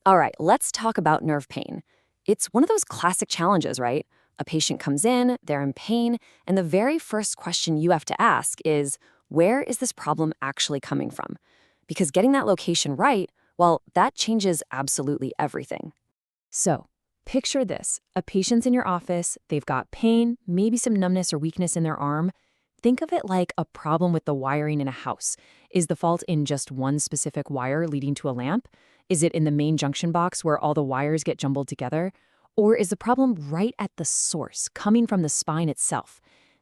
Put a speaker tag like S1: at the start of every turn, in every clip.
S1: All right, let's talk about nerve pain. It's one of those classic challenges, right? A patient comes in, they're in pain, and the very first question you have to ask is, where is this problem actually coming from? Because getting that location right, well, that changes absolutely everything. So, picture this. A patient's in your office, they've got pain, maybe some numbness or weakness in their arm. Think of it like a problem with the wiring in a house. Is the fault in just one specific wire leading to a lamp? Is it in the main junction box where all the wires get jumbled together? Or is the problem right at the source, coming from the spine itself?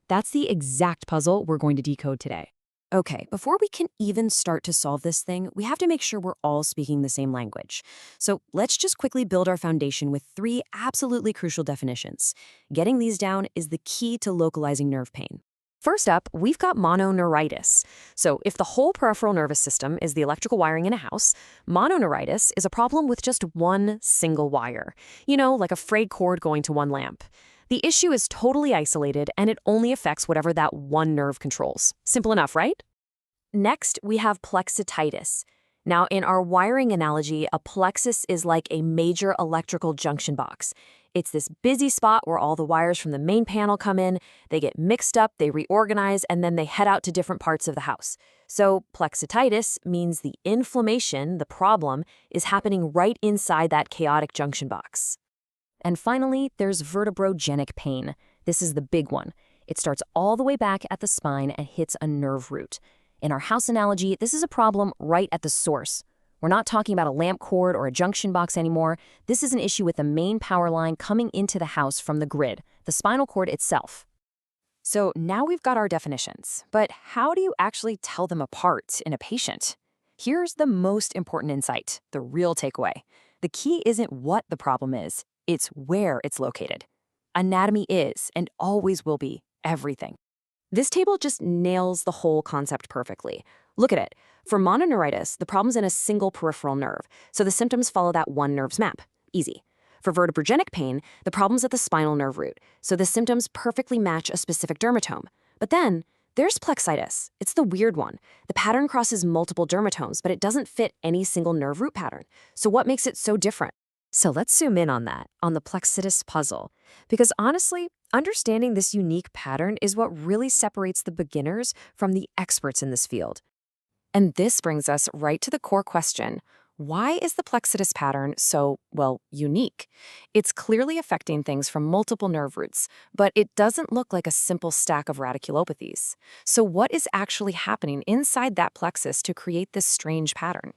S1: That's the exact puzzle we're going to decode today. Okay, before we can even start to solve this thing, we have to make sure we're all speaking the same language. So let's just quickly build our foundation with three absolutely crucial definitions. Getting these down is the key to localizing nerve pain. First up, we've got mononeuritis. So if the whole peripheral nervous system is the electrical wiring in a house, mononeuritis is a problem with just one single wire. You know, like a frayed cord going to one lamp. The issue is totally isolated, and it only affects whatever that one nerve controls. Simple enough, right? Next, we have Plexitis. Now, in our wiring analogy, a plexus is like a major electrical junction box. It's this busy spot where all the wires from the main panel come in, they get mixed up, they reorganize, and then they head out to different parts of the house. So plexitis means the inflammation, the problem, is happening right inside that chaotic junction box. And finally, there's vertebrogenic pain. This is the big one. It starts all the way back at the spine and hits a nerve root. In our house analogy, this is a problem right at the source. We're not talking about a lamp cord or a junction box anymore. This is an issue with the main power line coming into the house from the grid, the spinal cord itself. So now we've got our definitions, but how do you actually tell them apart in a patient? Here's the most important insight, the real takeaway. The key isn't what the problem is, it's where it's located. Anatomy is, and always will be, everything. This table just nails the whole concept perfectly. Look at it. For mononeuritis, the problem's in a single peripheral nerve, so the symptoms follow that one nerve's map. Easy. For vertebrogenic pain, the problem's at the spinal nerve root, so the symptoms perfectly match a specific dermatome. But then, there's plexitis. It's the weird one. The pattern crosses multiple dermatomes, but it doesn't fit any single nerve root pattern. So what makes it so different? So let's zoom in on that, on the Plexitis puzzle. Because honestly, understanding this unique pattern is what really separates the beginners from the experts in this field. And this brings us right to the core question. Why is the Plexitis pattern so, well, unique? It's clearly affecting things from multiple nerve roots, but it doesn't look like a simple stack of radiculopathies. So what is actually happening inside that plexus to create this strange pattern?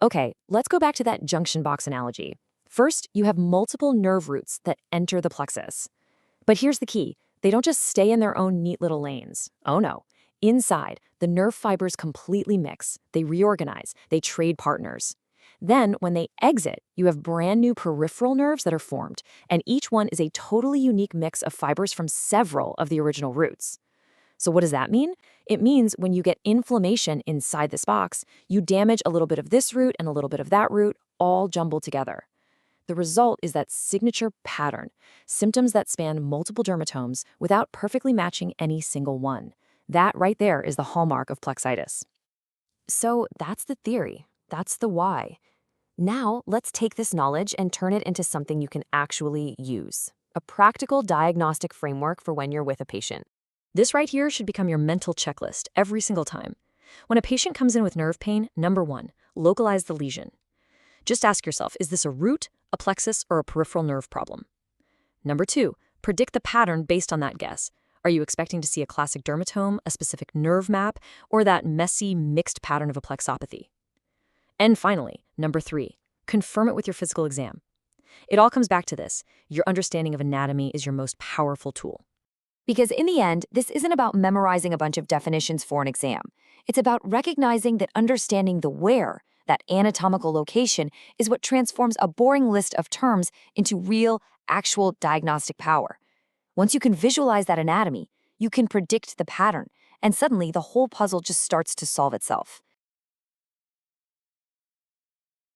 S1: Okay, let's go back to that junction box analogy. First, you have multiple nerve roots that enter the plexus. But here's the key. They don't just stay in their own neat little lanes. Oh no. Inside, the nerve fibers completely mix. They reorganize. They trade partners. Then, when they exit, you have brand new peripheral nerves that are formed, and each one is a totally unique mix of fibers from several of the original roots. So what does that mean? It means when you get inflammation inside this box, you damage a little bit of this root and a little bit of that root, all jumbled together. The result is that signature pattern, symptoms that span multiple dermatomes without perfectly matching any single one. That right there is the hallmark of plexitis. So that's the theory. That's the why. Now let's take this knowledge and turn it into something you can actually use. A practical diagnostic framework for when you're with a patient. This right here should become your mental checklist every single time. When a patient comes in with nerve pain, number one, localize the lesion. Just ask yourself, is this a root, a plexus, or a peripheral nerve problem? Number two, predict the pattern based on that guess. Are you expecting to see a classic dermatome, a specific nerve map, or that messy, mixed pattern of a plexopathy? And finally, number three, confirm it with your physical exam. It all comes back to this. Your understanding of anatomy is your most powerful tool. Because in the end, this isn't about memorizing a bunch of definitions for an exam. It's about recognizing that understanding the where, that anatomical location, is what transforms a boring list of terms into real, actual diagnostic power. Once you can visualize that anatomy, you can predict the pattern, and suddenly the whole puzzle just starts to solve itself.